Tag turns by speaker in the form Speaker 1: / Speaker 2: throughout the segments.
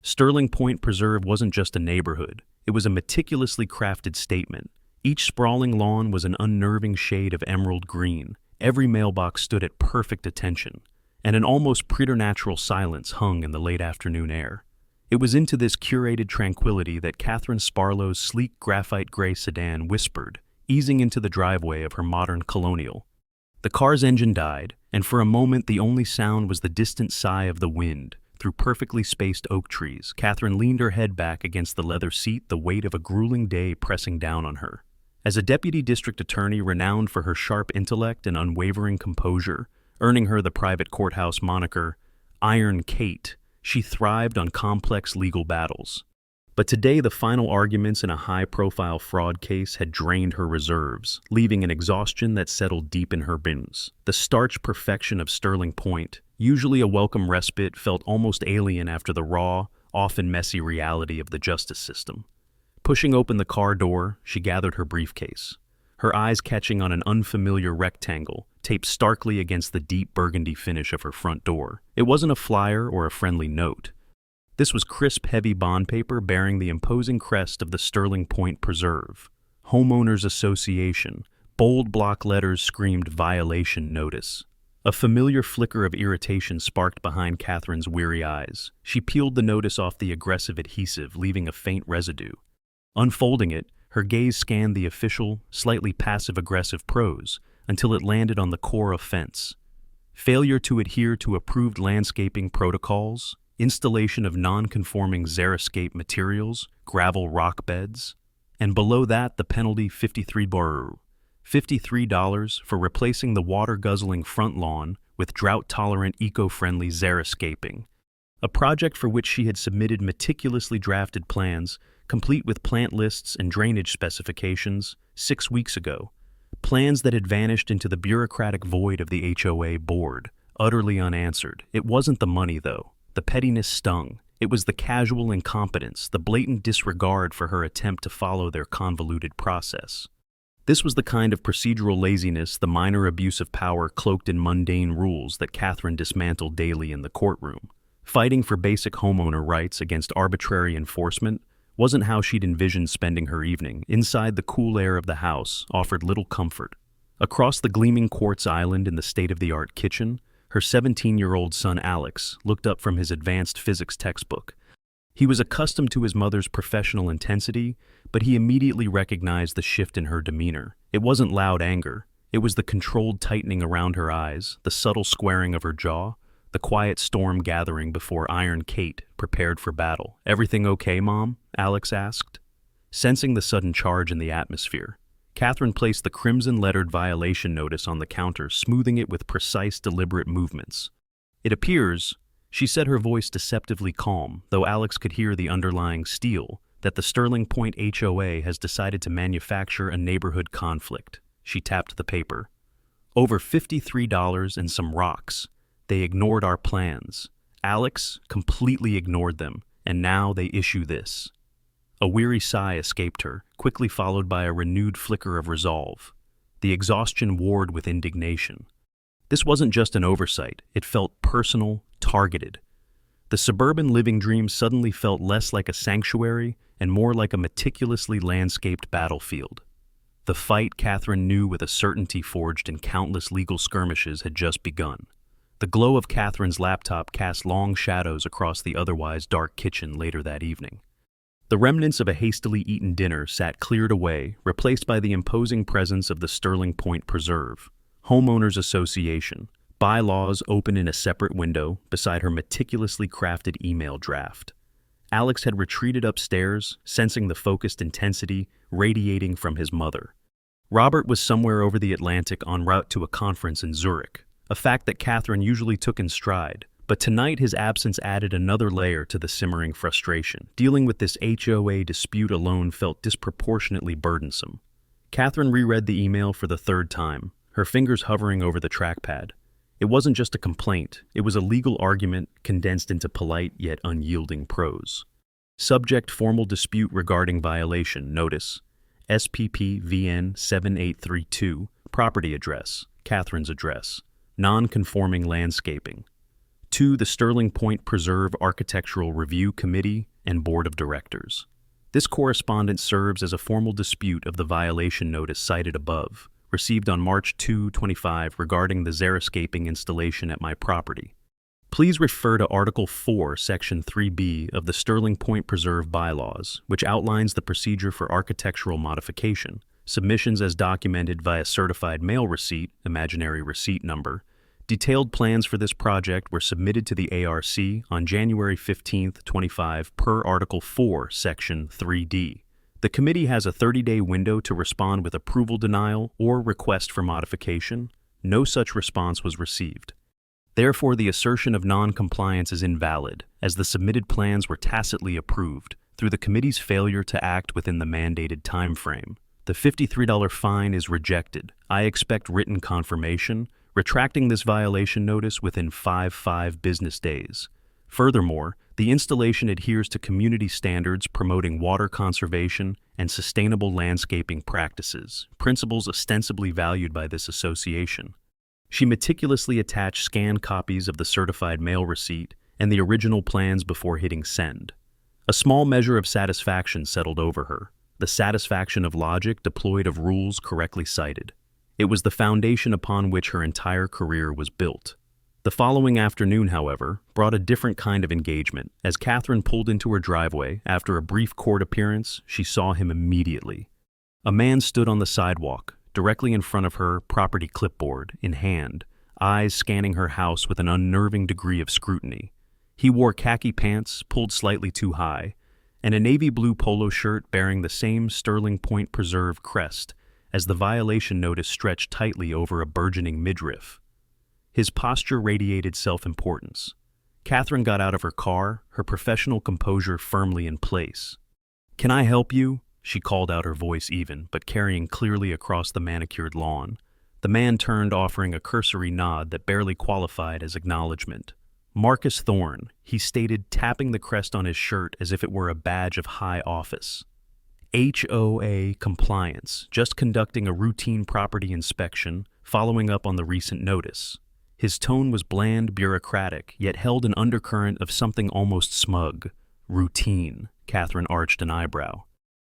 Speaker 1: Sterling Point Preserve wasn't just a neighborhood, it was a meticulously crafted statement. Each sprawling lawn was an unnerving shade of emerald green, every mailbox stood at perfect attention, and an almost preternatural silence hung in the late afternoon air. It was into this curated tranquility that Catherine Sparlow's sleek graphite gray sedan whispered, easing into the driveway of her modern colonial. The car's engine died, and for a moment the only sound was the distant sigh of the wind. Through perfectly spaced oak trees, Catherine leaned her head back against the leather seat, the weight of a grueling day pressing down on her. As a deputy district attorney renowned for her sharp intellect and unwavering composure, earning her the private courthouse moniker, Iron Kate, she thrived on complex legal battles. But today the final arguments in a high-profile fraud case had drained her reserves, leaving an exhaustion that settled deep in her bones. The starch perfection of Sterling Point, usually a welcome respite, felt almost alien after the raw, often messy reality of the justice system. Pushing open the car door, she gathered her briefcase, her eyes catching on an unfamiliar rectangle, taped starkly against the deep burgundy finish of her front door. It wasn't a flyer or a friendly note. This was crisp, heavy bond paper bearing the imposing crest of the Sterling Point Preserve. Homeowners Association. Bold block letters screamed violation notice. A familiar flicker of irritation sparked behind Catherine's weary eyes. She peeled the notice off the aggressive adhesive, leaving a faint residue. Unfolding it, her gaze scanned the official, slightly passive-aggressive prose until it landed on the core offense. Failure to adhere to approved landscaping protocols, installation of non-conforming xeriscape materials, gravel rock beds, and below that the penalty $53 for replacing the water-guzzling front lawn with drought-tolerant eco-friendly xeriscaping, a project for which she had submitted meticulously drafted plans, complete with plant lists and drainage specifications, 6 weeks ago, plans that had vanished into the bureaucratic void of the HOA board, utterly unanswered. It wasn't the money, though. The pettiness stung. It was the casual incompetence, the blatant disregard for her attempt to follow their convoluted process. This was the kind of procedural laziness, the minor abuse of power cloaked in mundane rules that Catherine dismantled daily in the courtroom. Fighting for basic homeowner rights against arbitrary enforcement wasn't how she'd envisioned spending her evening. Inside, the cool air of the house offered little comfort. Across the gleaming quartz island in the state-of-the-art kitchen, her 17-year-old son Alex looked up from his advanced physics textbook. He was accustomed to his mother's professional intensity, but he immediately recognized the shift in her demeanor. It wasn't loud anger. It was the controlled tightening around her eyes, the subtle squaring of her jaw, the quiet storm gathering before Iron Kate prepared for battle. "Everything okay, Mom?" Alex asked. Sensing the sudden charge in the atmosphere, Catherine placed the crimson-lettered violation notice on the counter, smoothing it with precise, deliberate movements. "It appears," she said, her voice deceptively calm, though Alex could hear the underlying steel, "that the Sterling Point HOA has decided to manufacture a neighborhood conflict." She tapped the paper. "Over $53 and some rocks. They ignored our plans. Alex completely ignored them, and now they issue this." A weary sigh escaped her, quickly followed by a renewed flicker of resolve. The exhaustion warred with indignation. This wasn't just an oversight, it felt personal, targeted. The suburban living dream suddenly felt less like a sanctuary and more like a meticulously landscaped battlefield. The fight, Catherine knew with a certainty forged in countless legal skirmishes, had just begun. The glow of Catherine's laptop cast long shadows across the otherwise dark kitchen later that evening. The remnants of a hastily eaten dinner sat cleared away, replaced by the imposing presence of the Sterling Point Preserve. Homeowners Association. Bylaws open in a separate window beside her meticulously crafted email draft. Alex had retreated upstairs, sensing the focused intensity radiating from his mother. Robert was somewhere over the Atlantic en route to a conference in Zurich, a fact that Catherine usually took in stride. But tonight his absence added another layer to the simmering frustration. Dealing with this HOA dispute alone felt disproportionately burdensome. Catherine reread the email for the third time, her fingers hovering over the trackpad. It wasn't just a complaint, it was a legal argument condensed into polite yet unyielding prose. Subject: formal dispute regarding violation. Notice: SPP VN 7832, property address, Catherine's address, non-conforming landscaping. to the Sterling Point Preserve Architectural Review Committee and Board of Directors. This correspondence serves as a formal dispute of the violation notice cited above, received on March 2, 2025 regarding the xeriscaping installation at my property. Please refer to Article 4, Section 3B of the Sterling Point Preserve Bylaws, which outlines the procedure for architectural modification, submissions as documented via certified mail receipt, imaginary receipt number. Detailed plans for this project were submitted to the ARC on January 15, 2025 per Article 4, Section 3D. The committee has a 30-day window to respond with approval denial or request for modification. No such response was received. Therefore, the assertion of non-compliance is invalid, as the submitted plans were tacitly approved through the committee's failure to act within the mandated time frame. The $53 fine is rejected. I expect written confirmation, retracting this violation notice within 5 business days. Furthermore, the installation adheres to community standards promoting water conservation and sustainable landscaping practices, principles ostensibly valued by this association. She meticulously attached scanned copies of the certified mail receipt and the original plans before hitting send. A small measure of satisfaction settled over her, the satisfaction of logic deployed of rules correctly cited. It was the foundation upon which her entire career was built. The following afternoon, however, brought a different kind of engagement. As Catherine pulled into her driveway after a brief court appearance, she saw him immediately. A man stood on the sidewalk, directly in front of her, property clipboard in hand, eyes scanning her house with an unnerving degree of scrutiny. He wore khaki pants, pulled slightly too high, and a navy blue polo shirt bearing the same Sterling Point Preserve crest as the violation notice stretched tightly over a burgeoning midriff. His posture radiated self-importance. Catherine got out of her car, her professional composure firmly in place. "Can I help you?" She called out, her voice even, but carrying clearly across the manicured lawn. The man turned, offering a cursory nod that barely qualified as acknowledgement. "Marcus Thorne," he stated, tapping the crest on his shirt as if it were a badge of high office. "HOA compliance, just conducting a routine property inspection, following up on the recent notice." His tone was bland, bureaucratic, yet held an undercurrent of something almost smug. "Routine," Catherine arched an eyebrow.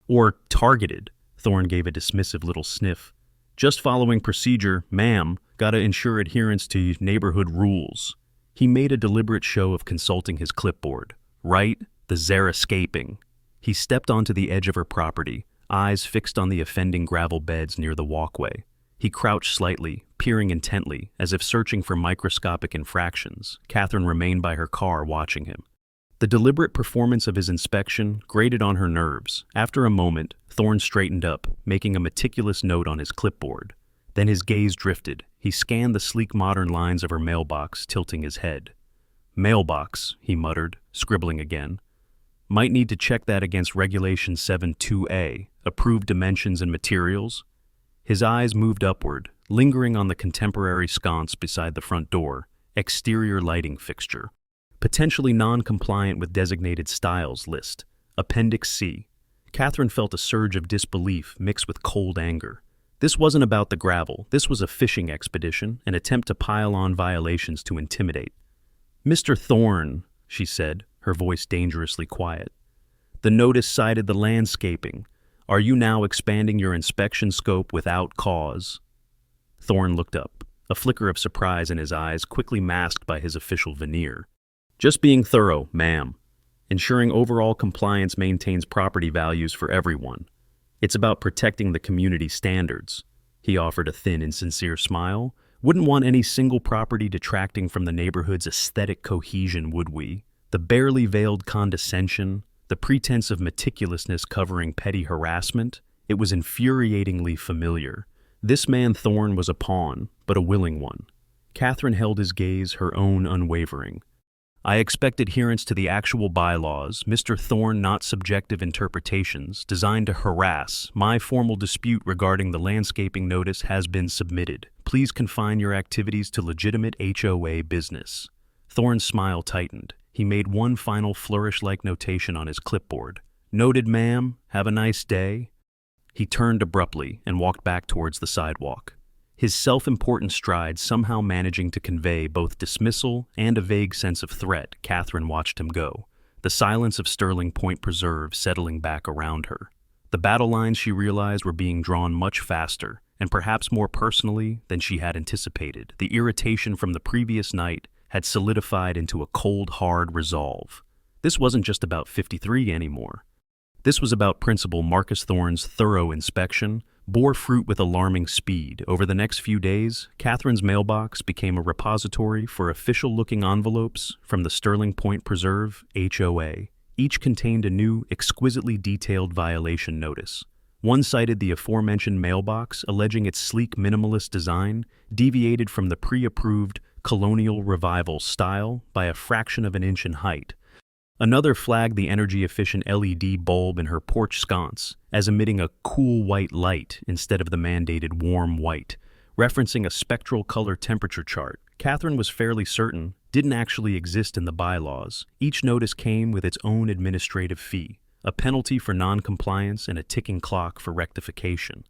Speaker 1: "Or targeted," Thorne gave a dismissive little sniff. "Just following procedure, ma'am, gotta ensure adherence to neighborhood rules." He made a deliberate show of consulting his clipboard. "Right, the xeriscaping." He stepped onto the edge of her property, eyes fixed on the offending gravel beds near the walkway. He crouched slightly, peering intently, as if searching for microscopic infractions. Catherine remained by her car watching him. The deliberate performance of his inspection grated on her nerves. After a moment, Thorne straightened up, making a meticulous note on his clipboard. Then his gaze drifted. He scanned the sleek modern lines of her mailbox, tilting his head. "Mailbox," he muttered, scribbling again. "Might need to check that against Regulation 7-2A, approved dimensions and materials." His eyes moved upward, lingering on the contemporary sconce beside the front door, exterior lighting fixture. "Potentially non-compliant with designated styles list. Appendix C." Catherine felt a surge of disbelief mixed with cold anger. This wasn't about the gravel. This was a fishing expedition, an attempt to pile on violations to intimidate. "Mr. Thorne," she said, her voice dangerously quiet. "The notice cited the landscaping. Are you now expanding your inspection scope without cause?" Thorne looked up, a flicker of surprise in his eyes quickly masked by his official veneer. "Just being thorough, ma'am. Ensuring overall compliance maintains property values for everyone. It's about protecting the community standards." He offered a thin and sincere smile. "Wouldn't want any single property detracting from the neighborhood's aesthetic cohesion, would we? The barely veiled condescension, the pretense of meticulousness covering petty harassment, it was infuriatingly familiar. This man Thorne was a pawn, but a willing one. Catherine held his gaze, her own unwavering. "I expect adherence to the actual bylaws, Mr. Thorne, not subjective interpretations designed to harass. My formal dispute regarding the landscaping notice has been submitted. Please confine your activities to legitimate HOA business." Thorne's smile tightened. He made one final flourish-like notation on his clipboard. "Noted, ma'am. Have a nice day." He turned abruptly and walked back towards the sidewalk. his self-important stride somehow managing to convey both dismissal and a vague sense of threat. Catherine watched him go, the silence of Sterling Point Preserve settling back around her. The battle lines, she realized, were being drawn much faster, and perhaps more personally than she had anticipated. The irritation from the previous night had solidified into a cold, hard resolve. This wasn't just about 53 anymore. This was about Principal Marcus Thorne's thorough inspection, bore fruit with alarming speed. Over the next few days, Catherine's mailbox became a repository for official-looking envelopes from the Sterling Point Preserve HOA. Each contained a new, exquisitely detailed violation notice. One cited the aforementioned mailbox, alleging its sleek minimalist design deviated from the pre-approved colonial revival style by a fraction of an inch in height. Another flagged the energy-efficient LED bulb in her porch sconce as emitting a cool white light instead of the mandated warm white, referencing a spectral color temperature chart Catherine was fairly certain didn't actually exist in the bylaws. Each notice came with its own administrative fee, a penalty for non-compliance and a ticking clock for rectification.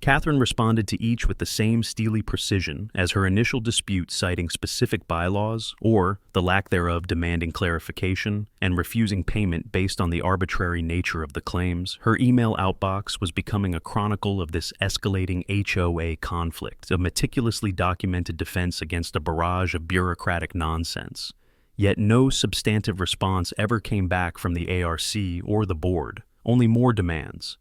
Speaker 1: Catherine responded to each with the same steely precision as her initial dispute, citing specific bylaws or, the lack thereof, demanding clarification and refusing payment based on the arbitrary nature of the claims. Her email outbox was becoming a chronicle of this escalating HOA conflict, a meticulously documented defense against a barrage of bureaucratic nonsense. Yet no substantive response ever came back from the ARC or the board, only more demands.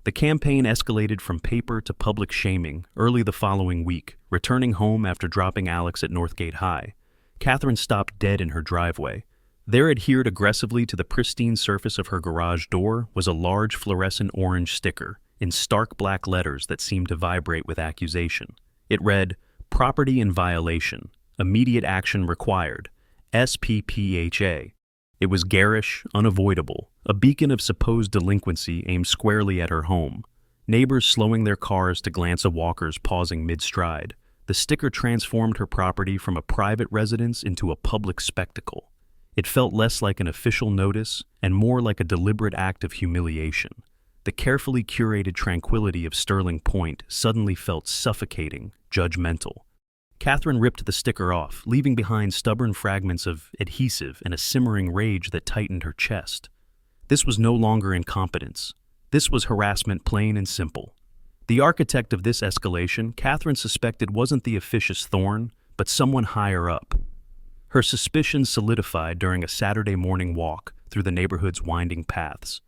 Speaker 1: The campaign escalated from paper to public shaming early the following week. Returning home after dropping Alex at Northgate High, Catherine stopped dead in her driveway. There, adhered aggressively to the pristine surface of her garage door, was a large fluorescent orange sticker in stark black letters that seemed to vibrate with accusation. It read, "Property in violation. Immediate action required. SPPHA." It was garish, unavoidable, a beacon of supposed delinquency aimed squarely at her home. Neighbors slowing their cars to glance at walkers pausing mid-stride. The sticker transformed her property from a private residence into a public spectacle. It felt less like an official notice and more like a deliberate act of humiliation. The carefully curated tranquility of Sterling Point suddenly felt suffocating, judgmental. Catherine ripped the sticker off, leaving behind stubborn fragments of adhesive and a simmering rage that tightened her chest. This was no longer incompetence. This was harassment, plain and simple. The architect of this escalation, Catherine suspected, wasn't the officious Thorne, but someone higher up. Her suspicions solidified during a Saturday morning walk through the neighborhood's winding paths.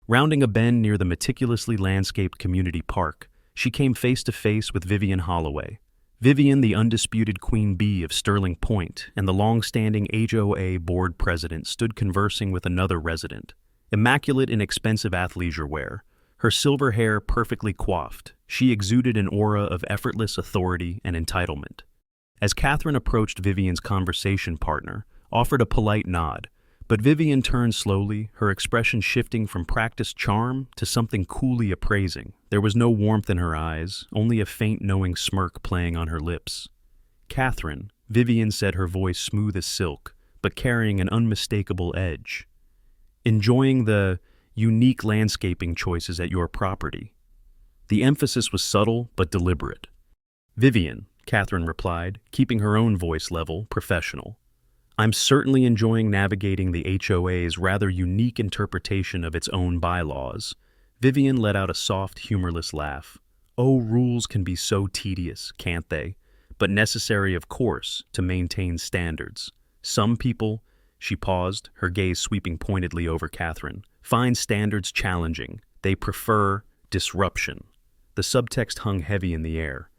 Speaker 1: Rounding a bend near the meticulously landscaped community park, she came face to face with Vivian Holloway. Vivian, the undisputed queen bee of Sterling Point, and the long-standing HOA board president, stood conversing with another resident. Immaculate in expensive athleisure wear, her silver hair perfectly coiffed, she exuded an aura of effortless authority and entitlement. As Catherine approached Vivian's conversation partner, offered a polite nod, but Vivian turned slowly, her expression shifting from practiced charm to something coolly appraising. There was no warmth in her eyes, only a faint knowing smirk playing on her lips. "Catherine," Vivian said, her voice smooth as silk, but carrying an unmistakable edge. "Enjoying the unique landscaping choices at your property." The emphasis was subtle but deliberate. "Vivian," Catherine replied, keeping her own voice level, professional. "I'm certainly enjoying navigating the HOA's rather unique interpretation of its own bylaws." Vivian let out a soft, humorless laugh. "Oh, rules can be so tedious, can't they? But necessary, of course, to maintain standards. Some people," she paused, her gaze sweeping pointedly over Catherine, "find standards challenging. They prefer disruption." The subtext hung heavy in the air.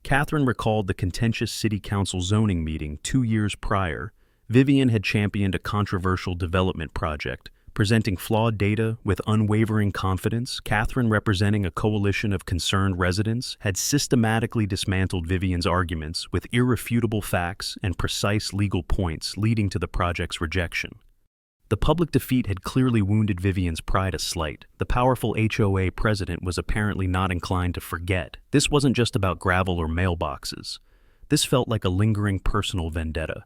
Speaker 1: Catherine recalled the contentious city council zoning meeting 2 years prior. Vivian had championed a controversial development project, presenting flawed data with unwavering confidence. Catherine, representing a coalition of concerned residents, had systematically dismantled Vivian's arguments with irrefutable facts and precise legal points, leading to the project's rejection. The public defeat had clearly wounded Vivian's pride a slight. The powerful HOA president was apparently not inclined to forget. This wasn't just about gravel or mailboxes. This felt like a lingering personal vendetta.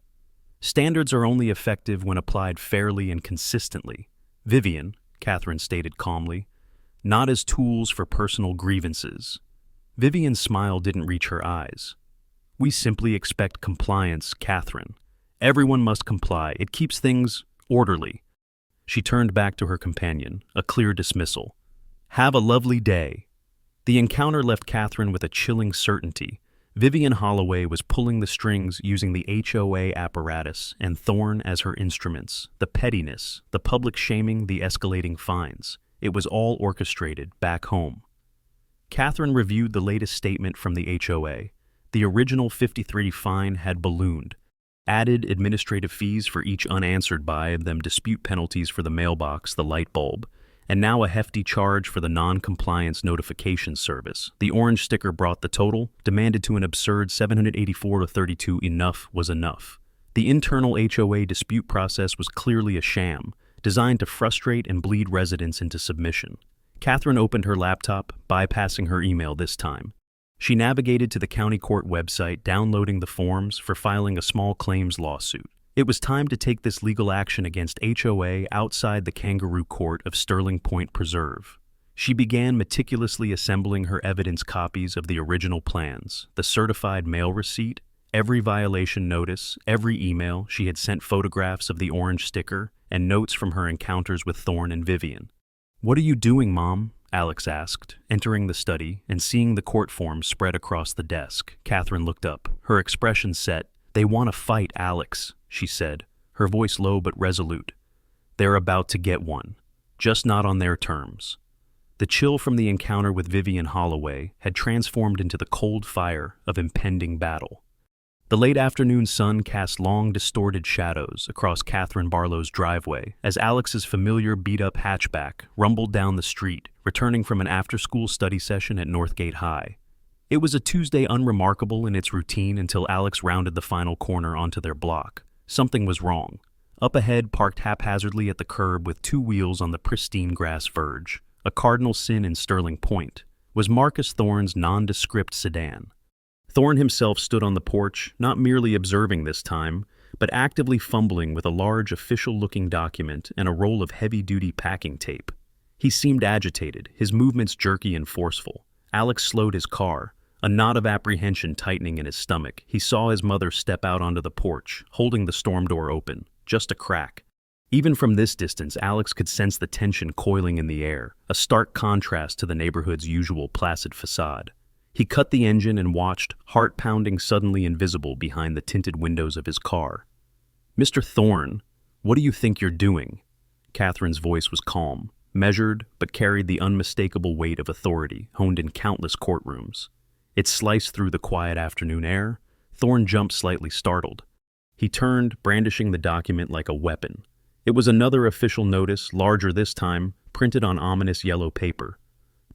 Speaker 1: Standards are only effective when applied fairly and consistently. "Vivian," Catherine stated calmly, "not as tools for personal grievances." Vivian's smile didn't reach her eyes. We simply expect compliance, Catherine. Everyone must comply. It keeps things orderly. She turned back to her companion, a clear dismissal. Have a lovely day. The encounter left Catherine with a chilling certainty. Vivian Holloway was pulling the strings using the HOA apparatus and Thorne as her instruments. The pettiness, the public shaming, the escalating fines. It was all orchestrated back home. Catherine reviewed the latest statement from the HOA. The original $53 fine had ballooned. Added administrative fees for each unanswered by them, dispute penalties for the mailbox, the light bulb, and now a hefty charge for the non-compliance notification service. The orange sticker brought the total, demanded to an absurd $784.32. Enough was enough. The internal HOA dispute process was clearly a sham, designed to frustrate and bleed residents into submission. Catherine opened her laptop, bypassing her email this time. She navigated to the county court website, downloading the forms for filing a small claims lawsuit. It was time to take this legal action against HOA outside the Kangaroo Court of Sterling Point Preserve. She began meticulously assembling her evidence copies of the original plans, the certified mail receipt, every violation notice, every email. She had sent photographs of the orange sticker and notes from her encounters with Thorne and Vivian. "What are you doing, Mom?" Alex asked, entering the study and seeing the court forms spread across the desk. Catherine looked up, her expression set. "They want to fight, Alex," she said, her voice low but resolute. "They're about to get one, just not on their terms." The chill from the encounter with Vivian Holloway had transformed into the cold fire of impending battle. The late afternoon sun cast long, distorted shadows across Catherine Barlow's driveway as Alex's familiar beat-up hatchback rumbled down the street, returning from an after-school study session at Northgate High. It was a Tuesday unremarkable in its routine until Alex rounded the final corner onto their block. Something was wrong. Up ahead, parked haphazardly at the curb with two wheels on the pristine grass verge, a cardinal sin in Sterling Point, was Marcus Thorne's nondescript sedan. Thorne himself stood on the porch, not merely observing this time, but actively fumbling with a large official-looking document and a roll of heavy-duty packing tape. He seemed agitated, his movements jerky and forceful. Alex slowed his car, a knot of apprehension tightening in his stomach. He saw his mother step out onto the porch, holding the storm door open, just a crack. Even from this distance, Alex could sense the tension coiling in the air, a stark contrast to the neighborhood's usual placid facade. He cut the engine and watched, heart pounding, suddenly invisible behind the tinted windows of his car. "Mr. Thorne, what do you think you're doing?" Catherine's voice was calm, measured, but carried the unmistakable weight of authority honed in countless courtrooms. It sliced through the quiet afternoon air. Thorne jumped, slightly startled. He turned, brandishing the document like a weapon. It was another official notice, larger this time, printed on ominous yellow paper.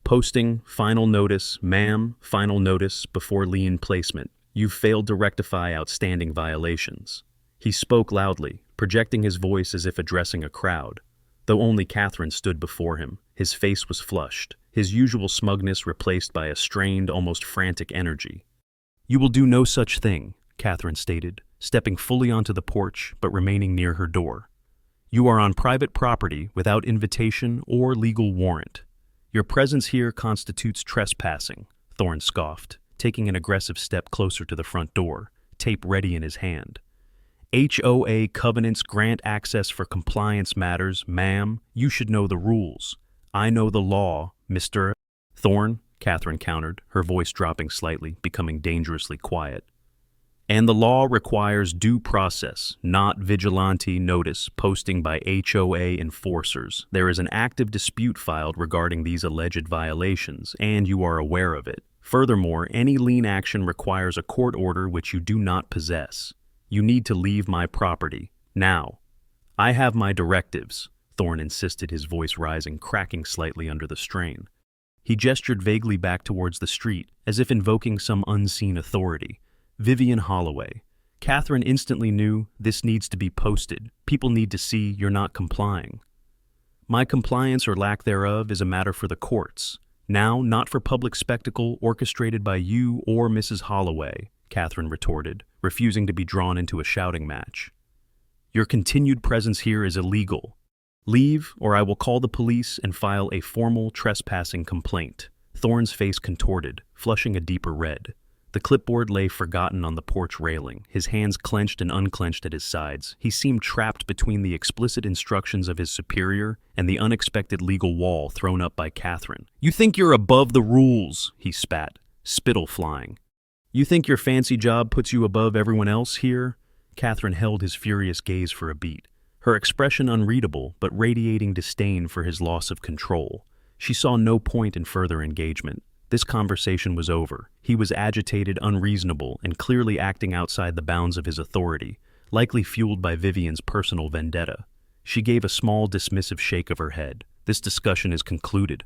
Speaker 1: "Posting, final notice, ma'am, final notice before lien placement. You've failed to rectify outstanding violations." He spoke loudly, projecting his voice as if addressing a crowd. Though only Catherine stood before him, his face was flushed, his usual smugness replaced by a strained, almost frantic energy. "You will do no such thing," Catherine stated, stepping fully onto the porch but remaining near her door. "You are on private property without invitation or legal warrant. Your presence here constitutes trespassing," Thorne scoffed, taking an aggressive step closer to the front door, tape ready in his hand. "HOA covenants grant access for compliance matters, ma'am. You should know the rules." "I know the law, Mr. Thorne," Catherine countered, her voice dropping slightly, becoming dangerously quiet. "And the law requires due process, not vigilante notice posting by HOA enforcers. There is an active dispute filed regarding these alleged violations, and you are aware of it. Furthermore, any lien action requires a court order which you do not possess. You need to leave my property, now." "I have my directives," Thorne insisted, his voice rising, cracking slightly under the strain. He gestured vaguely back towards the street, as if invoking some unseen authority. "Vivian Holloway." Catherine instantly knew, this needs to be posted. People need to see you're not complying. "My compliance or lack thereof is a matter for the courts. Now, not for public spectacle orchestrated by you or Mrs. Holloway," Catherine retorted, refusing to be drawn into a shouting match. "Your continued presence here is illegal. Leave, or I will call the police and file a formal trespassing complaint." Thorne's face contorted, flushing a deeper red. The clipboard lay forgotten on the porch railing, his hands clenched and unclenched at his sides. He seemed trapped between the explicit instructions of his superior and the unexpected legal wall thrown up by Catherine. "You think you're above the rules," he spat, spittle flying. "You think your fancy job puts you above everyone else here?" Catherine held his furious gaze for a beat, her expression unreadable but radiating disdain for his loss of control. She saw no point in further engagement. This conversation was over. He was agitated, unreasonable, and clearly acting outside the bounds of his authority, likely fueled by Vivian's personal vendetta. She gave a small, dismissive shake of her head. "This discussion is concluded."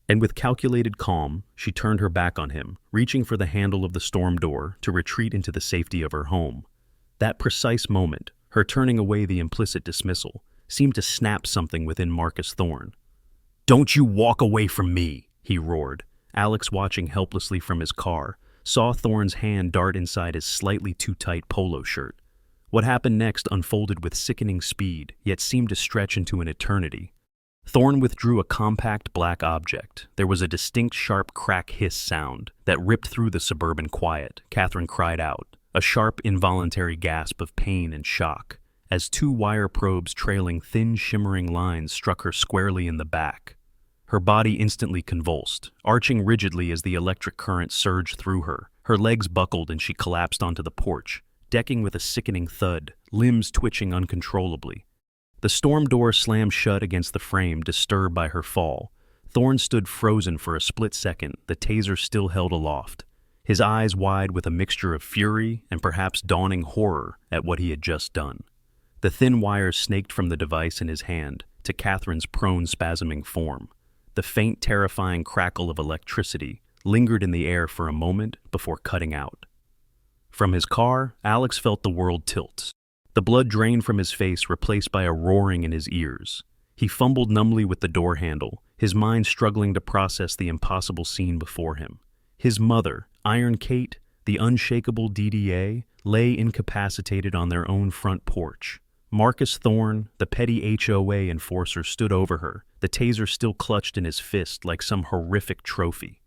Speaker 1: And with calculated calm, she turned her back on him, reaching for the handle of the storm door to retreat into the safety of her home. That precise moment, her turning away the implicit dismissal, seemed to snap something within Marcus Thorne. "Don't you walk away from me!" he roared. Alex, watching helplessly from his car, saw Thorne's hand dart inside his slightly too tight polo shirt. What happened next unfolded with sickening speed, yet seemed to stretch into an eternity. Thorne withdrew a compact black object. There was a distinct sharp crack hiss sound that ripped through the suburban quiet. Catherine cried out, a sharp involuntary gasp of pain and shock, as two wire probes trailing thin shimmering lines struck her squarely in the back. Her body instantly convulsed, arching rigidly as the electric current surged through her. Her legs buckled and she collapsed onto the porch, decking with a sickening thud, limbs twitching uncontrollably. The storm door slammed shut against the frame, disturbed by her fall. Thorne stood frozen for a split second, the taser still held aloft, his eyes wide with a mixture of fury and perhaps dawning horror at what he had just done. The thin wires snaked from the device in his hand to Catherine's prone, spasming form. The faint, terrifying crackle of electricity lingered in the air for a moment before cutting out. From his car, Alex felt the world tilt. The blood drained from his face, replaced by a roaring in his ears. He fumbled numbly with the door handle, his mind struggling to process the impossible scene before him. His mother, Iron Kate, the unshakable DDA, lay incapacitated on their own front porch. Marcus Thorne, the petty HOA enforcer, stood over her, the taser still clutched in his fist like some horrific trophy.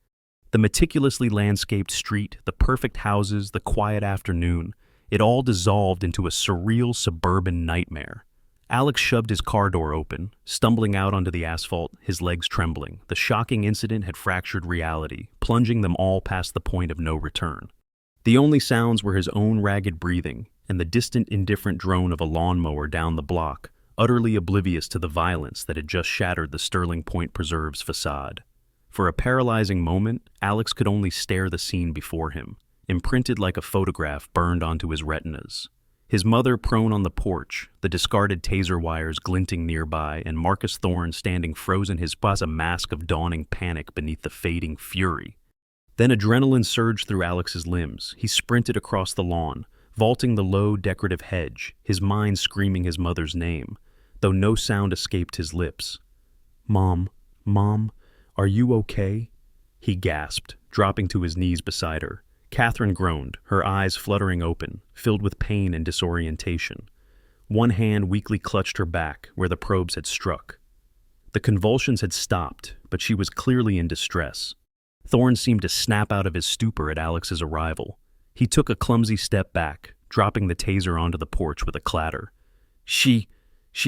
Speaker 1: The meticulously landscaped street, the perfect houses, the quiet afternoon, it all dissolved into a surreal suburban nightmare. Alex shoved his car door open, stumbling out onto the asphalt, his legs trembling. The shocking incident had fractured reality, plunging them all past the point of no return. The only sounds were his own ragged breathing and the distant, indifferent drone of a lawnmower down the block, utterly oblivious to the violence that had just shattered the Sterling Point Preserve's facade. For a paralyzing moment, Alex could only stare the scene before him, imprinted like a photograph burned onto his retinas. His mother prone on the porch, the discarded taser wires glinting nearby, and Marcus Thorne standing frozen, his face a mask of dawning panic beneath the fading fury. Then adrenaline surged through Alex's limbs. He sprinted across the lawn, vaulting the low, decorative hedge, his mind screaming his mother's name, though no sound escaped his lips. Mom, are you okay?" he gasped, dropping to his knees beside her. Catherine groaned, her eyes fluttering open, filled with pain and disorientation. One hand weakly clutched her back, where the probes had struck. The convulsions had stopped, but she was clearly in distress. Thorne seemed to snap out of his stupor at Alex's arrival. He took a clumsy step back, dropping the taser onto the porch with a clatter. She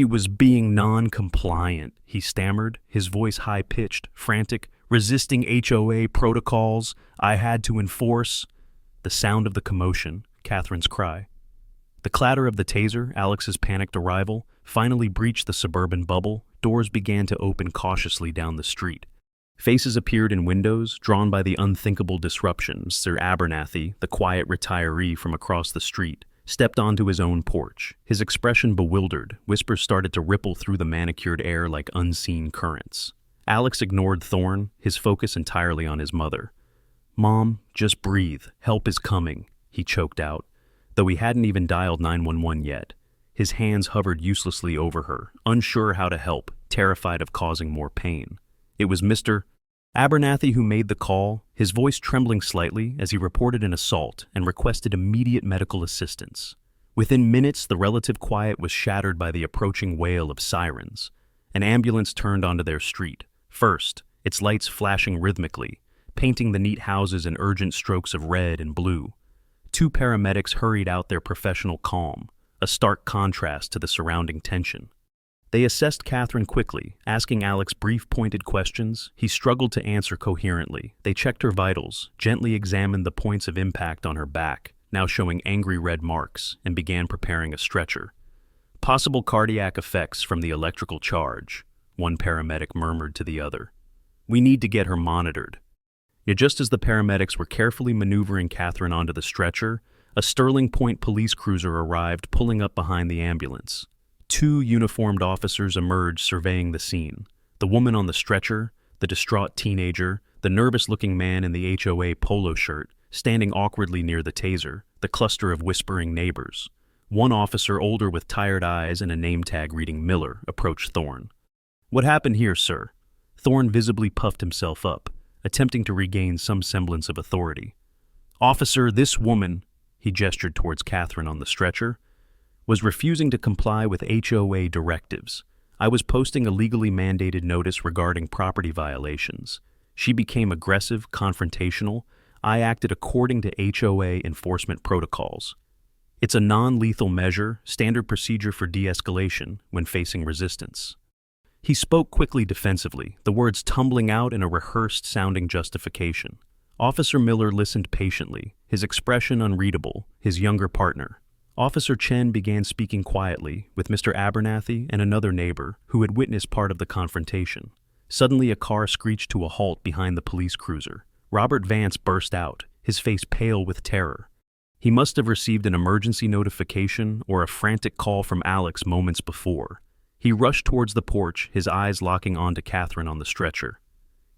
Speaker 1: was being non-compliant," he stammered, his voice high-pitched, frantic, "resisting HOA protocols I had to enforce." The sound of the commotion, Catherine's cry. The clatter of the taser, Alex's panicked arrival, finally breached the suburban bubble. Doors began to open cautiously down the street. Faces appeared in windows, drawn by the unthinkable disruption. Sir Abernathy, the quiet retiree from across the street, stepped onto his own porch, his expression bewildered. Whispers started to ripple through the manicured air like unseen currents. Alex ignored Thorne, his focus entirely on his mother. "Mom, just breathe. Help is coming," he choked out, though he hadn't even dialed 911 yet. His hands hovered uselessly over her, unsure how to help, terrified of causing more pain. It was Mr. Abernathy who made the call, his voice trembling slightly as he reported an assault and requested immediate medical assistance. Within minutes, the relative quiet was shattered by the approaching wail of sirens. An ambulance turned onto their street. First, its lights flashing rhythmically, painting the neat houses in urgent strokes of red and blue. Two paramedics hurried out, their professional calm, a stark contrast to the surrounding tension. They assessed Catherine quickly, asking Alex brief, pointed questions he struggled to answer coherently. They checked her vitals, gently examined the points of impact on her back, now showing angry red marks, and began preparing a stretcher. "Possible cardiac effects from the electrical charge," one paramedic murmured to the other. "We need to get her monitored." Yet just as the paramedics were carefully maneuvering Catherine onto the stretcher, a Sterling Point police cruiser arrived, pulling up behind the ambulance. Two uniformed officers emerged, surveying the scene. The woman on the stretcher, the distraught teenager, the nervous-looking man in the HOA polo shirt, standing awkwardly near the taser, the cluster of whispering neighbors. One officer, older with tired eyes and a name tag reading Miller, approached Thorne. "What happened here, sir?" Thorne visibly puffed himself up, attempting to regain some semblance of authority. "Officer, this woman," he gestured towards Catherine on the stretcher, "was refusing to comply with HOA directives. I was posting a legally mandated notice regarding property violations. She became aggressive, confrontational. I acted according to HOA enforcement protocols. It's a non-lethal measure, standard procedure for de-escalation when facing resistance." He spoke quickly, defensively, the words tumbling out in a rehearsed-sounding justification. Officer Miller listened patiently, his expression unreadable, his younger partner. Officer Chen began speaking quietly with Mr. Abernathy and another neighbor who had witnessed part of the confrontation. Suddenly, a car screeched to a halt behind the police cruiser. Robert Vance burst out, his face pale with terror. He must have received an emergency notification or a frantic call from Alex moments before. He rushed towards the porch, his eyes locking onto Catherine on the stretcher.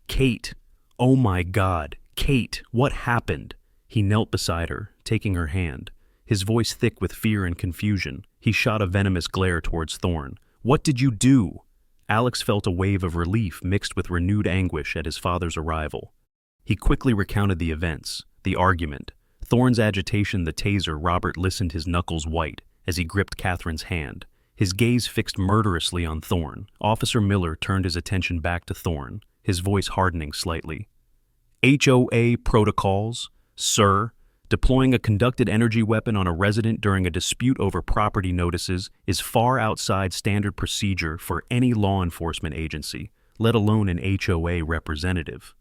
Speaker 1: "Kate! Oh my God! Kate! What happened?" He knelt beside her, taking her hand. His voice thick with fear and confusion, he shot a venomous glare towards Thorne. "What did you do?" Alex felt a wave of relief mixed with renewed anguish at his father's arrival. He quickly recounted the events, the argument, Thorne's agitation, the taser. Robert listened, his knuckles white, as he gripped Catherine's hand, his gaze fixed murderously on Thorne. Officer Miller turned his attention back to Thorne, his voice hardening slightly. "HOA protocols, sir. Deploying a conducted energy weapon on a resident during a dispute over property notices is far outside standard procedure for any law enforcement agency, let alone an HOA representative."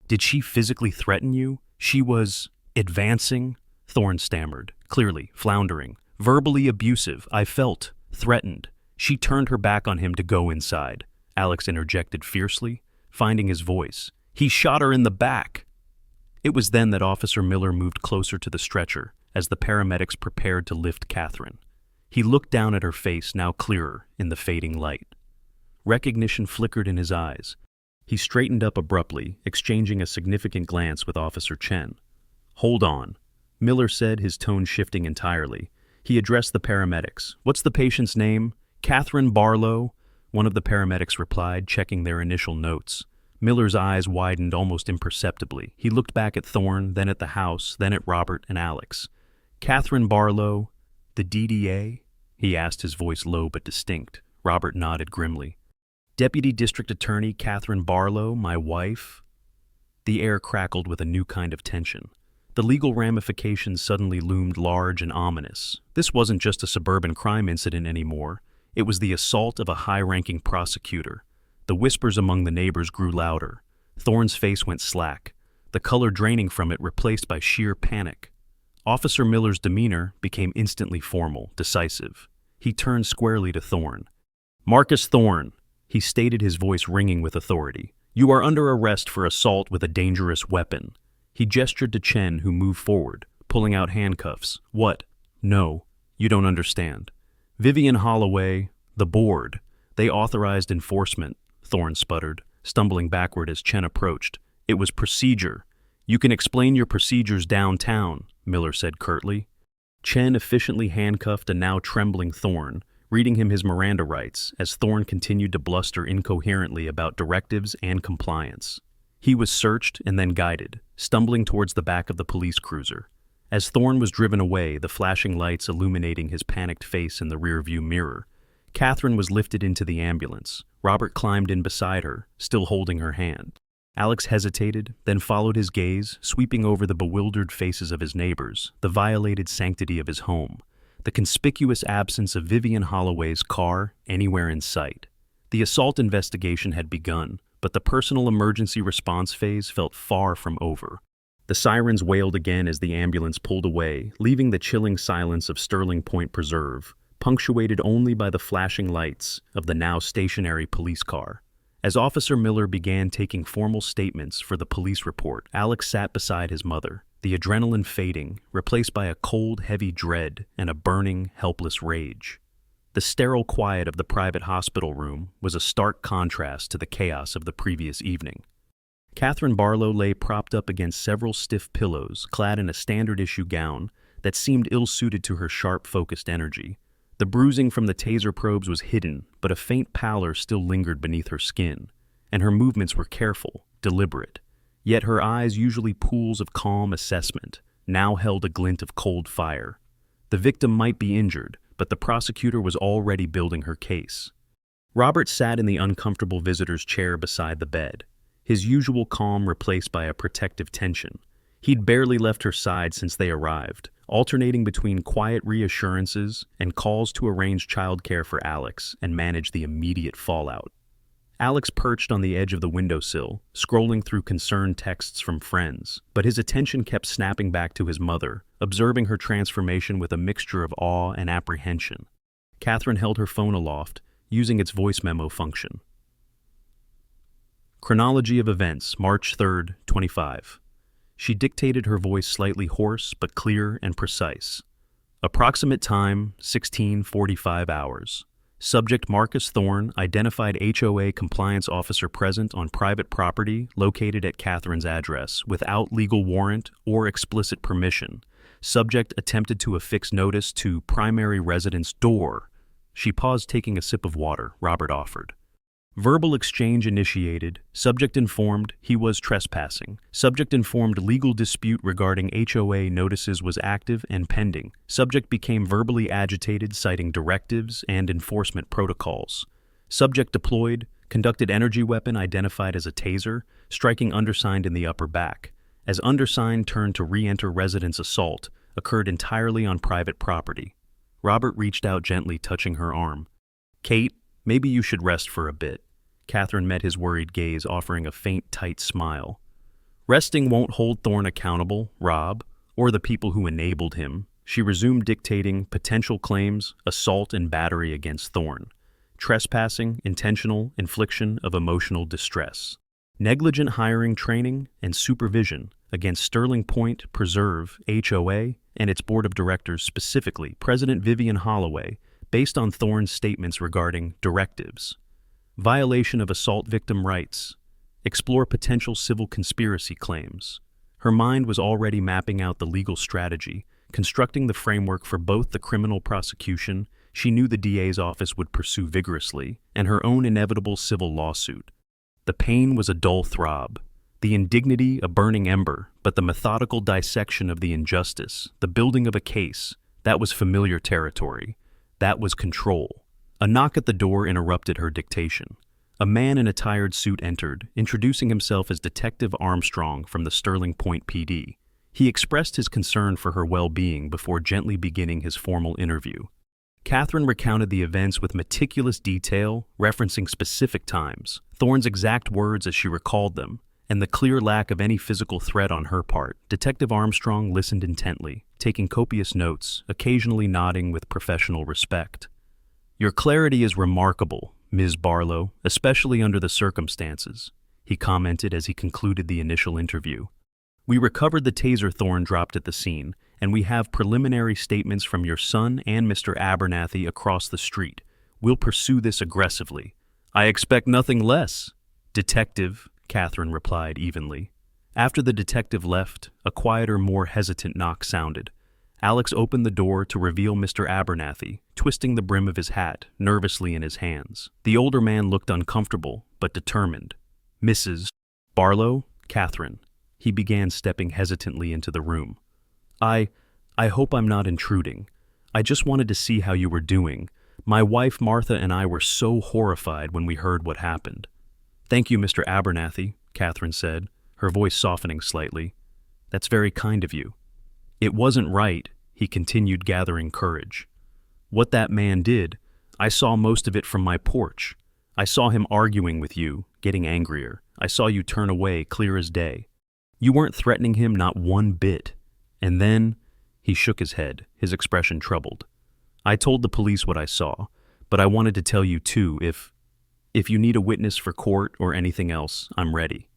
Speaker 1: "Did she physically threaten you? She was advancing?" Thorne stammered, clearly floundering. "Verbally abusive. I felt threatened. She turned her back on him to go inside," Alex interjected fiercely, finding his voice. "He shot her in the back." It was then that Officer Miller moved closer to the stretcher as the paramedics prepared to lift Catherine. He looked down at her face, now clearer in the fading light. Recognition flickered in his eyes. He straightened up abruptly, exchanging a significant glance with Officer Chen. "Hold on," Miller said, his tone shifting entirely. He addressed the paramedics. "What's the patient's name?" "Catherine Barlow," one of the paramedics replied, checking their initial notes. Miller's eyes widened almost imperceptibly. He looked back at Thorne, then at the house, then at Robert and Alex. "Catherine Barlow, the DDA?" he asked, his voice low but distinct. Robert nodded grimly. "Deputy District Attorney Catherine Barlow, my wife?" The air crackled with a new kind of tension. The legal ramifications suddenly loomed large and ominous. This wasn't just a suburban crime incident anymore. It was the assault of a high-ranking prosecutor. The whispers among the neighbors grew louder. Thorne's face went slack, the color draining from it replaced by sheer panic. Officer Miller's demeanor became instantly formal, decisive. He turned squarely to Thorne. "Marcus Thorne," he stated, his voice ringing with authority. "You are under arrest for assault with a dangerous weapon." He gestured to Chen, who moved forward, pulling out handcuffs. "What? No, you don't understand. Vivian Holloway, the board, they authorized enforcement," Thorne sputtered, stumbling backward as Chen approached. "It was procedure. You can explain your procedures downtown," Miller said curtly. Chen efficiently handcuffed a now trembling Thorne, reading him his Miranda rights as Thorne continued to bluster incoherently about directives and compliance. He was searched and then guided, stumbling towards the back of the police cruiser. As Thorne was driven away, the flashing lights illuminating his panicked face in the rearview mirror, Catherine was lifted into the ambulance. Robert climbed in beside her, still holding her hand. Alex hesitated, then followed his gaze, sweeping over the bewildered faces of his neighbors, the violated sanctity of his home, the conspicuous absence of Vivian Holloway's car anywhere in sight. The assault investigation had begun, but the personal emergency response phase felt far from over. The sirens wailed again as the ambulance pulled away, leaving the chilling silence of Sterling Point Preserve, punctuated only by the flashing lights of the now stationary police car. As Officer Miller began taking formal statements for the police report, Alex sat beside his mother, the adrenaline fading, replaced by a cold, heavy dread and a burning, helpless rage. The sterile quiet of the private hospital room was a stark contrast to the chaos of the previous evening. Catherine Barlow lay propped up against several stiff pillows, clad in a standard-issue gown that seemed ill-suited to her sharp-focused energy. The bruising from the taser probes was hidden, but a faint pallor still lingered beneath her skin, and her movements were careful, deliberate. Yet her eyes, usually pools of calm assessment, now held a glint of cold fire. The victim might be injured, but the prosecutor was already building her case. Robert sat in the uncomfortable visitor's chair beside the bed, his usual calm replaced by a protective tension. He'd barely left her side since they arrived, alternating between quiet reassurances and calls to arrange childcare for Alex and manage the immediate fallout. Alex perched on the edge of the windowsill, scrolling through concerned texts from friends, but his attention kept snapping back to his mother, observing her transformation with a mixture of awe and apprehension. Catherine held her phone aloft, using its voice memo function. Chronology of events, March 3rd, 25. She dictated, her voice slightly hoarse but clear and precise. Approximate time, 16:45 hours. Subject Marcus Thorne, identified HOA compliance officer present on private property located at Catherine's address without legal warrant or explicit permission. Subject attempted to affix notice to primary residence door. She paused, taking a sip of water Robert offered. Verbal exchange initiated. Subject informed he was trespassing. Subject informed legal dispute regarding HOA notices was active and pending. Subject became verbally agitated, citing directives and enforcement protocols. Subject deployed, conducted energy weapon identified as a taser, striking undersigned in the upper back. As undersigned turned to re-enter residence, assault occurred entirely on private property. Robert reached out, gently touching her arm. Kate, maybe you should rest for a bit. Catherine met his worried gaze, offering a faint, tight smile. Resting won't hold Thorne accountable, Rob, or the people who enabled him. She resumed dictating potential claims, assault and battery against Thorne. Trespassing, intentional infliction of emotional distress. Negligent hiring, training, and supervision against Sterling Point Preserve, HOA, and its board of directors, specifically President Vivian Holloway, based on Thorne's statements regarding directives. Violation of assault victim rights. Explore potential civil conspiracy claims. Her mind was already mapping out the legal strategy, constructing the framework for both the criminal prosecution she knew the DA's office would pursue vigorously, and her own inevitable civil lawsuit. The pain was a dull throb, the indignity a burning ember, but the methodical dissection of the injustice, the building of a case, that was familiar territory. That was control. A knock at the door interrupted her dictation. A man in a tired suit entered, introducing himself as Detective Armstrong from the Sterling Point PD. He expressed his concern for her well-being before gently beginning his formal interview. Catherine recounted the events with meticulous detail, referencing specific times, Thorne's exact words as she recalled them, and the clear lack of any physical threat on her part. Detective Armstrong listened intently, taking copious notes, occasionally nodding with professional respect. Your clarity is remarkable, Ms. Barlow, especially under the circumstances, he commented as he concluded the initial interview. We recovered the taser Thorne dropped at the scene, and we have preliminary statements from your son and Mr. Abernathy across the street. We'll pursue this aggressively. I expect nothing less, Detective, Catherine replied evenly. After the detective left, a quieter, more hesitant knock sounded. Alex opened the door to reveal Mr. Abernathy, twisting the brim of his hat nervously in his hands. The older man looked uncomfortable, but determined. Mrs. Barlow, Catherine. He began, stepping hesitantly into the room. I hope I'm not intruding. I just wanted to see how you were doing. My wife Martha and I were so horrified when we heard what happened. Thank you, Mr. Abernathy, Catherine said, her voice softening slightly. That's very kind of you. It wasn't right, he continued, gathering courage. What that man did, I saw most of it from my porch. I saw him arguing with you, getting angrier. I saw you turn away, clear as day. You weren't threatening him, not one bit. And then, he shook his head, his expression troubled. I told the police what I saw, but I wanted to tell you too, if you need a witness for court or anything else, I'm ready.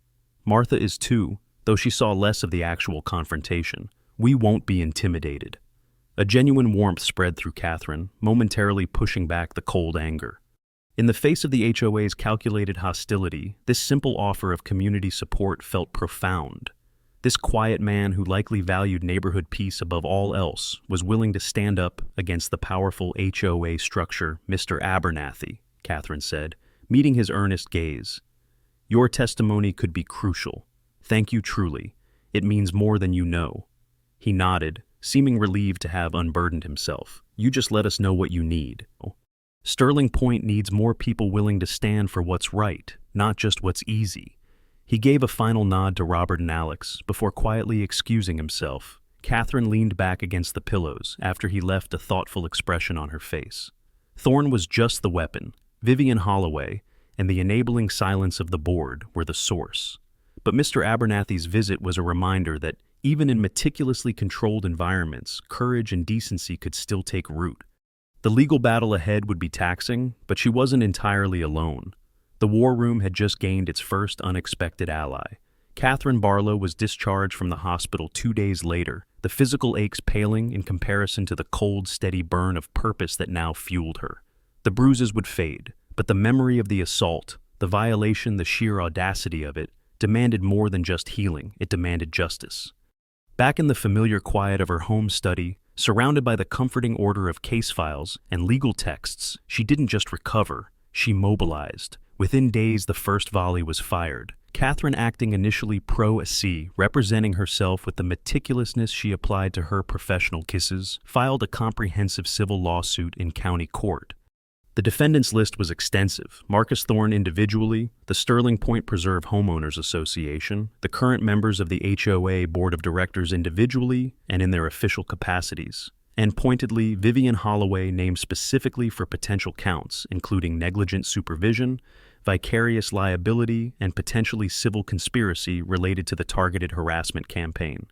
Speaker 1: Martha is too, though she saw less of the actual confrontation. We won't be intimidated. A genuine warmth spread through Catherine, momentarily pushing back the cold anger. In the face of the HOA's calculated hostility, this simple offer of community support felt profound. This quiet man who likely valued neighborhood peace above all else was willing to stand up against the powerful HOA structure. Mr. Abernathy, Catherine said, meeting his earnest gaze. Your testimony could be crucial. Thank you truly. It means more than you know. He nodded, seeming relieved to have unburdened himself. You just let us know what you need. Sterling Point needs more people willing to stand for what's right, not just what's easy. He gave a final nod to Robert and Alex before quietly excusing himself. Catherine leaned back against the pillows after he left, a thoughtful expression on her face. Thorne was just the weapon. Vivian Holloway and the enabling silence of the board were the source. But Mr. Abernathy's visit was a reminder that even in meticulously controlled environments, courage and decency could still take root. The legal battle ahead would be taxing, but she wasn't entirely alone. The war room had just gained its first unexpected ally. Catherine Barlow was discharged from the hospital 2 days later, the physical aches paling in comparison to the cold, steady burn of purpose that now fueled her. The bruises would fade, but the memory of the assault, the violation, the sheer audacity of it, demanded more than just healing. It demanded justice. Back in the familiar quiet of her home study, surrounded by the comforting order of case files and legal texts, she didn't just recover, she mobilized. Within days, the first volley was fired. Catherine, acting initially pro se, representing herself with the meticulousness she applied to her professional cases, filed a comprehensive civil lawsuit in county court. The defendants' list was extensive. Marcus Thorne individually, the Sterling Point Preserve Homeowners Association, the current members of the HOA Board of Directors individually and in their official capacities, and pointedly Vivian Holloway named specifically for potential counts, including negligent supervision, vicarious liability, and potentially civil conspiracy related to the targeted harassment campaign.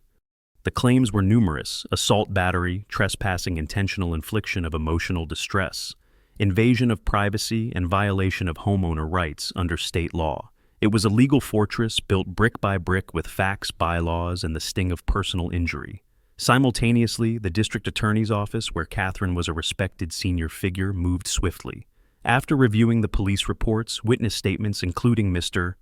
Speaker 1: The claims were numerous: assault, battery, trespassing, intentional infliction of emotional distress, invasion of privacy, and violation of homeowner rights under state law. It was a legal fortress built brick by brick with facts, bylaws, and the sting of personal injury. Simultaneously, the district attorney's office, where Catherine was a respected senior figure, moved swiftly. After reviewing the police reports, witness statements including Mr.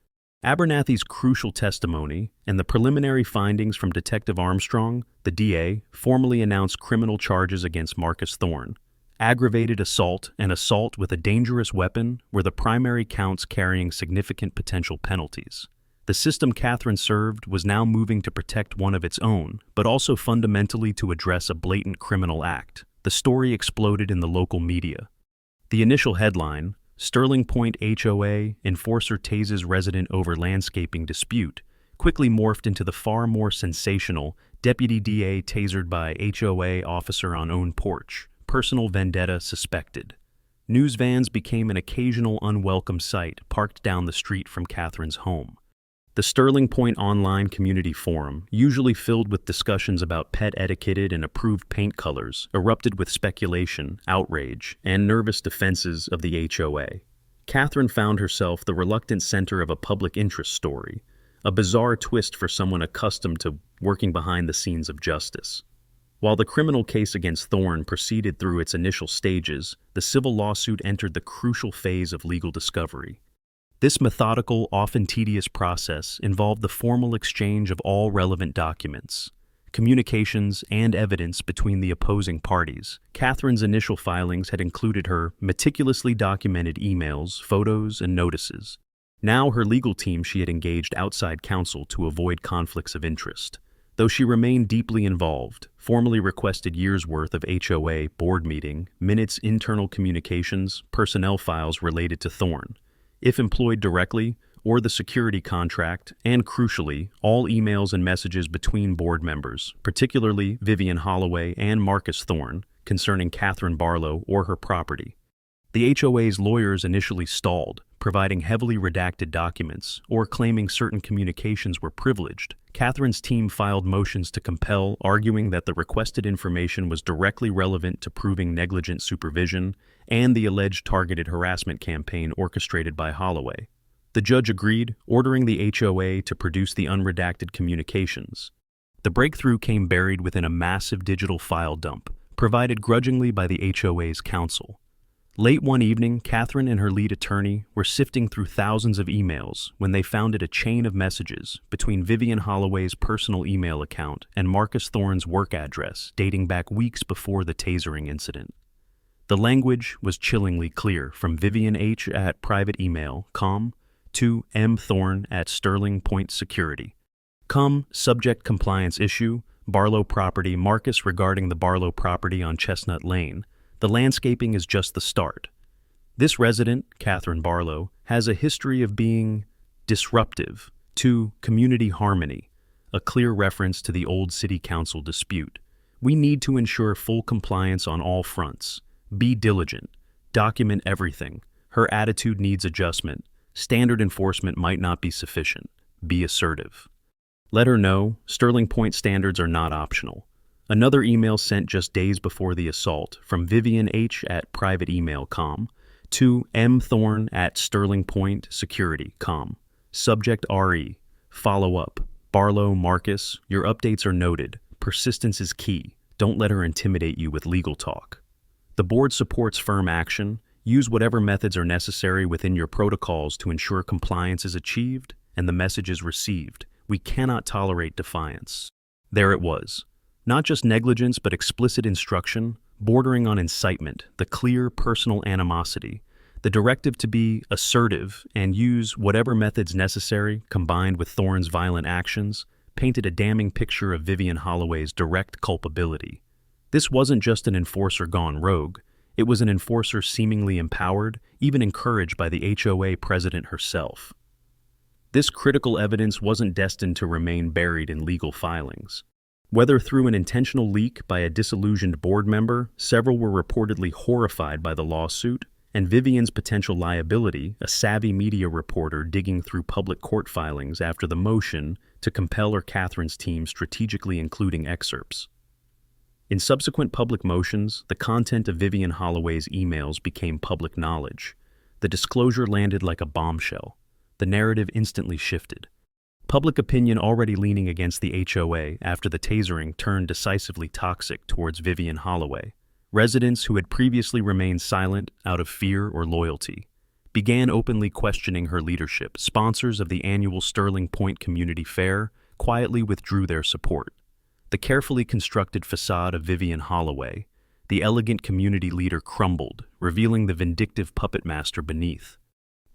Speaker 1: Abernathy's crucial testimony, and the preliminary findings from Detective Armstrong, the DA formally announced criminal charges against Marcus Thorne. Aggravated assault and assault with a dangerous weapon were the primary counts, carrying significant potential penalties. The system Catherine served was now moving to protect one of its own, but also fundamentally to address a blatant criminal act. The story exploded in the local media. The initial headline, Sterling Point HOA Enforcer Tases Resident Over Landscaping Dispute, quickly morphed into the far more sensational Deputy DA tasered by HOA officer on own porch. Personal vendetta suspected. News vans became an occasional unwelcome sight parked down the street from Catherine's home. The Sterling Point online community forum, usually filled with discussions about pet etiquette and approved paint colors, erupted with speculation, outrage, and nervous defenses of the HOA. Catherine found herself the reluctant center of a public interest story, a bizarre twist for someone accustomed to working behind the scenes of justice. While the criminal case against Thorne proceeded through its initial stages, the civil lawsuit entered the crucial phase of legal discovery. This methodical, often tedious process involved the formal exchange of all relevant documents, communications, and evidence between the opposing parties. Catherine's initial filings had included her meticulously documented emails, photos, and notices. Now her legal team, she had engaged outside counsel to avoid conflicts of interest. Though she remained deeply involved, formally requested years' worth of HOA board meeting, minutes, internal communications, personnel files related to Thorne. If employed directly, or the security contract, and crucially, all emails and messages between board members, particularly Vivian Holloway and Marcus Thorne, concerning Catherine Barlow or her property. The HOA's lawyers initially stalled, providing heavily redacted documents or claiming certain communications were privileged. Catherine's team filed motions to compel, arguing that the requested information was directly relevant to proving negligent supervision and the alleged targeted harassment campaign orchestrated by Holloway. The judge agreed, ordering the HOA to produce the unredacted communications. The breakthrough came buried within a massive digital file dump, provided grudgingly by the HOA's counsel. Late one evening, Catherine and her lead attorney were sifting through thousands of emails when they found a chain of messages between Vivian Holloway's personal email account and Marcus Thorne's work address dating back weeks before the tasering incident. The language was chillingly clear, from Vivian H. at private email, com, to M. Thorne at Sterling Point Security. Com, subject compliance issue, Barlow property, Marcus regarding the Barlow property on Chestnut Lane. The landscaping is just the start. This resident, Catherine Barlow, has a history of being disruptive to community harmony, a clear reference to the old city council dispute. We need to ensure full compliance on all fronts. Be diligent. Document everything. Her attitude needs adjustment. Standard enforcement might not be sufficient. Be assertive. Let her know Sterling Point standards are not optional. Another email sent just days before the assault from Vivian H. at private email, com, to M. Thorne at Sterling Point Security, com. Subject RE. Follow up. Barlow, Marcus, your updates are noted. Persistence is key. Don't let her intimidate you with legal talk. The board supports firm action. Use whatever methods are necessary within your protocols to ensure compliance is achieved and the message is received. We cannot tolerate defiance. There it was. Not just negligence, but explicit instruction, bordering on incitement, the clear personal animosity, the directive to be assertive and use whatever methods necessary, combined with Thorne's violent actions, painted a damning picture of Vivian Holloway's direct culpability. This wasn't just an enforcer gone rogue. It was an enforcer seemingly empowered, even encouraged by the HOA president herself. This critical evidence wasn't destined to remain buried in legal filings. Whether through an intentional leak by a disillusioned board member, several were reportedly horrified by the lawsuit, and Vivian's potential liability, a savvy media reporter digging through public court filings after the motion to compel her Catherine's team strategically including excerpts. In subsequent public motions, the content of Vivian Holloway's emails became public knowledge. The disclosure landed like a bombshell. The narrative instantly shifted. Public opinion, already leaning against the HOA after the tasering, turned decisively toxic towards Vivian Holloway. Residents who had previously remained silent out of fear or loyalty began openly questioning her leadership. Sponsors of the annual Sterling Point Community Fair quietly withdrew their support. The carefully constructed facade of Vivian Holloway, the elegant community leader, crumbled, revealing the vindictive puppet master beneath.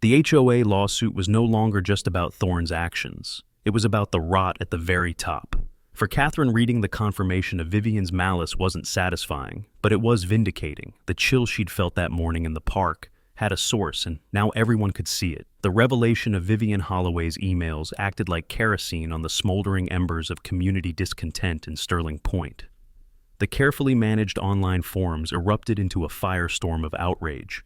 Speaker 1: The HOA lawsuit was no longer just about Thorne's actions. It was about the rot at the very top. For Catherine, reading the confirmation of Vivian's malice wasn't satisfying, but it was vindicating. The chill she'd felt that morning in the park had a source, and now everyone could see it. The revelation of Vivian Holloway's emails acted like kerosene on the smoldering embers of community discontent in Sterling Point. The carefully managed online forums erupted into a firestorm of outrage.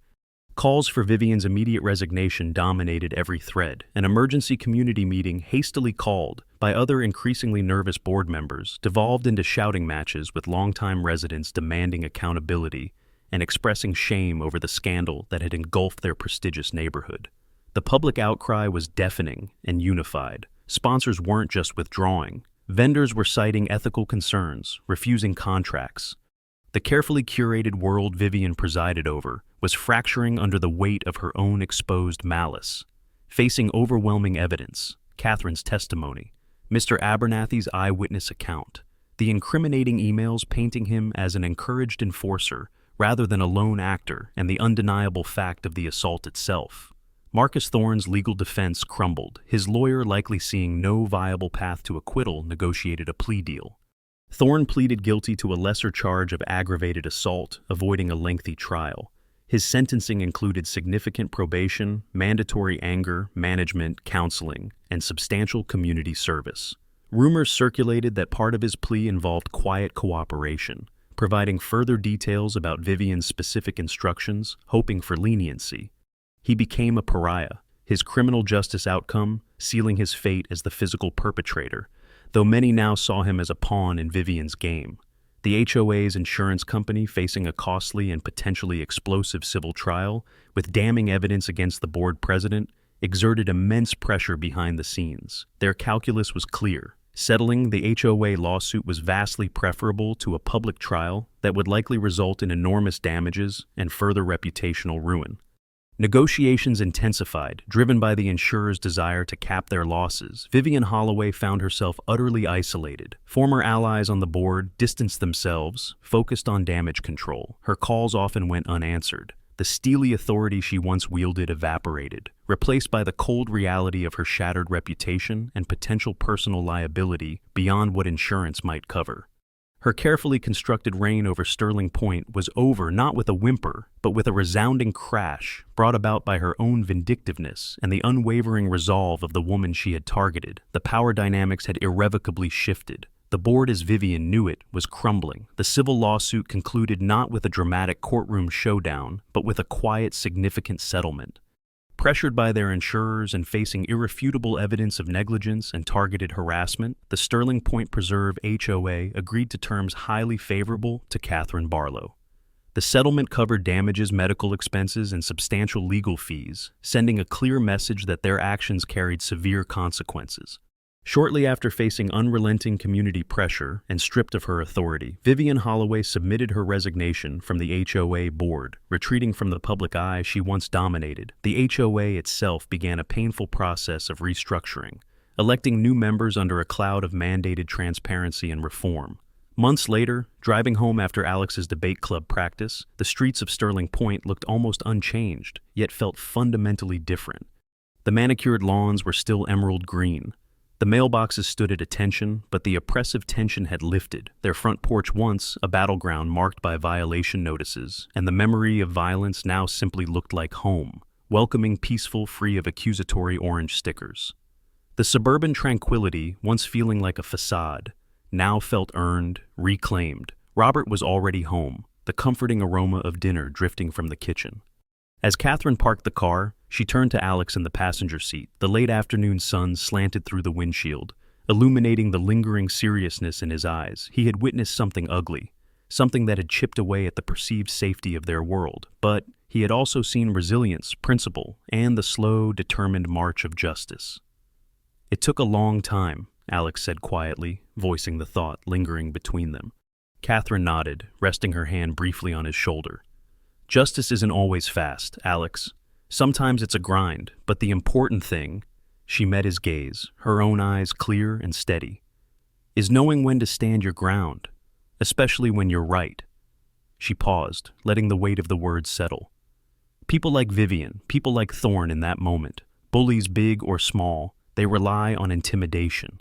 Speaker 1: Calls for Vivian's immediate resignation dominated every thread. An emergency community meeting, hastily called by other increasingly nervous board members, devolved into shouting matches with longtime residents demanding accountability and expressing shame over the scandal that had engulfed their prestigious neighborhood. The public outcry was deafening and unified. Sponsors weren't just withdrawing. Vendors were citing ethical concerns, refusing contracts. The carefully curated world Vivian presided over was fracturing under the weight of her own exposed malice. Facing overwhelming evidence, Catherine's testimony, Mr. Abernathy's eyewitness account, the incriminating emails painting him as an encouraged enforcer rather than a lone actor, and the undeniable fact of the assault itself. Marcus Thorne's legal defense crumbled. His lawyer, likely seeing no viable path to acquittal, negotiated a plea deal. Thorne pleaded guilty to a lesser charge of aggravated assault, avoiding a lengthy trial. His sentencing included significant probation, mandatory anger management counseling, and substantial community service. Rumors circulated that part of his plea involved quiet cooperation, providing further details about Vivian's specific instructions, hoping for leniency. He became a pariah, his criminal justice outcome sealing his fate as the physical perpetrator, though many now saw him as a pawn in Vivian's game. The HOA's insurance company, facing a costly and potentially explosive civil trial, with damning evidence against the board president, exerted immense pressure behind the scenes. Their calculus was clear. Settling the HOA lawsuit was vastly preferable to a public trial that would likely result in enormous damages and further reputational ruin. Negotiations intensified, driven by the insurer's desire to cap their losses. Vivian Holloway found herself utterly isolated. Former allies on the board distanced themselves, focused on damage control. Her calls often went unanswered. The steely authority she once wielded evaporated, replaced by the cold reality of her shattered reputation and potential personal liability beyond what insurance might cover. Her carefully constructed reign over Sterling Point was over not with a whimper, but with a resounding crash brought about by her own vindictiveness and the unwavering resolve of the woman she had targeted. The power dynamics had irrevocably shifted. The board, as Vivian knew it, was crumbling. The civil lawsuit concluded not with a dramatic courtroom showdown, but with a quiet, significant settlement. Pressured by their insurers and facing irrefutable evidence of negligence and targeted harassment, the Sterling Point Preserve HOA agreed to terms highly favorable to Catherine Barlow. The settlement covered damages, medical expenses, and substantial legal fees, sending a clear message that their actions carried severe consequences. Shortly after facing unrelenting community pressure and stripped of her authority, Vivian Holloway submitted her resignation from the HOA board. Retreating from the public eye she once dominated, the HOA itself began a painful process of restructuring, electing new members under a cloud of mandated transparency and reform. Months later, driving home after Alex's debate club practice, the streets of Sterling Point looked almost unchanged, yet felt fundamentally different. The manicured lawns were still emerald green. The mailboxes stood at attention, but the oppressive tension had lifted, their front porch once a battleground marked by violation notices, and the memory of violence now simply looked like home, welcoming, peaceful, free of accusatory orange stickers. The suburban tranquility, once feeling like a facade, now felt earned, reclaimed. Robert was already home, the comforting aroma of dinner drifting from the kitchen. As Catherine parked the car, she turned to Alex in the passenger seat. The late afternoon sun slanted through the windshield, illuminating the lingering seriousness in his eyes. He had witnessed something ugly, something that had chipped away at the perceived safety of their world. But he had also seen resilience, principle, and the slow, determined march of justice. "It took a long time," Alex said quietly, voicing the thought lingering between them. Catherine nodded, resting her hand briefly on his shoulder. "Justice isn't always fast, Alex. Sometimes it's a grind, but the important thing," she met his gaze, her own eyes clear and steady, "is knowing when to stand your ground, especially when you're right." She paused, letting the weight of the words settle. People like Vivian, people like Thorne in that moment, bullies big or small, they rely on intimidation.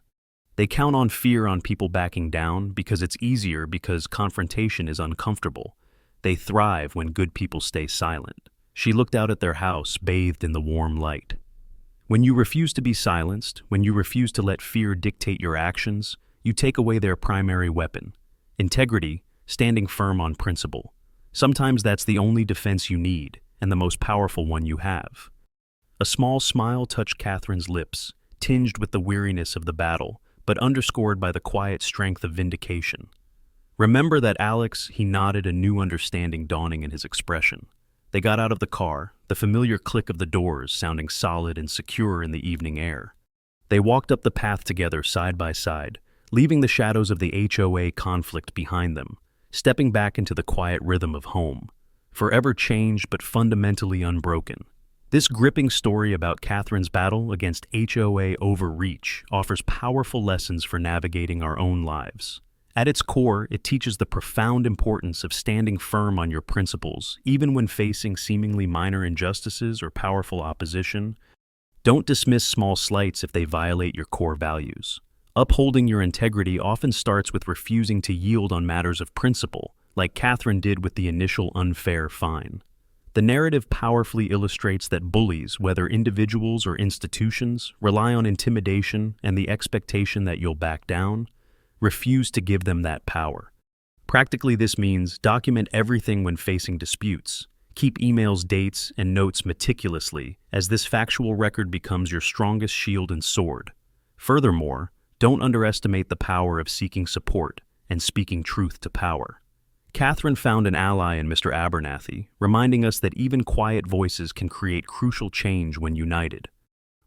Speaker 1: They count on fear on people backing down because it's easier, because confrontation is uncomfortable. They thrive when good people stay silent. She looked out at their house, bathed in the warm light. When you refuse to be silenced, when you refuse to let fear dictate your actions, you take away their primary weapon. Integrity, standing firm on principle. Sometimes that's the only defense you need, and the most powerful one you have. A small smile touched Catherine's lips, tinged with the weariness of the battle, but underscored by the quiet strength of vindication. "Remember that, Alex," he nodded, a new understanding dawning in his expression. They got out of the car, the familiar click of the doors sounding solid and secure in the evening air. They walked up the path together side by side, leaving the shadows of the HOA conflict behind them, stepping back into the quiet rhythm of home, forever changed but fundamentally unbroken. This gripping story about Catherine's battle against HOA overreach offers powerful lessons for navigating our own lives. At its core, it teaches the profound importance of standing firm on your principles, even when facing seemingly minor injustices or powerful opposition. Don't dismiss small slights if they violate your core values. Upholding your integrity often starts with refusing to yield on matters of principle, like Catherine did with the initial unfair fine. The narrative powerfully illustrates that bullies, whether individuals or institutions, rely on intimidation and the expectation that you'll back down. Refuse to give them that power. Practically, this means document everything when facing disputes. Keep emails, dates, and notes meticulously, as this factual record becomes your strongest shield and sword. Furthermore, don't underestimate the power of seeking support and speaking truth to power. Catherine found an ally in Mr. Abernathy, reminding us that even quiet voices can create crucial change when united.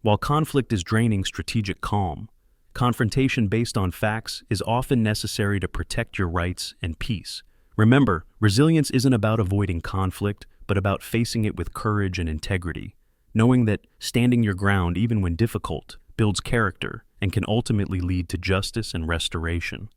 Speaker 1: While conflict is draining strategic calm, confrontation based on facts is often necessary to protect your rights and peace. Remember, resilience isn't about avoiding conflict, but about facing it with courage and integrity, knowing that standing your ground even when difficult builds character and can ultimately lead to justice and restoration.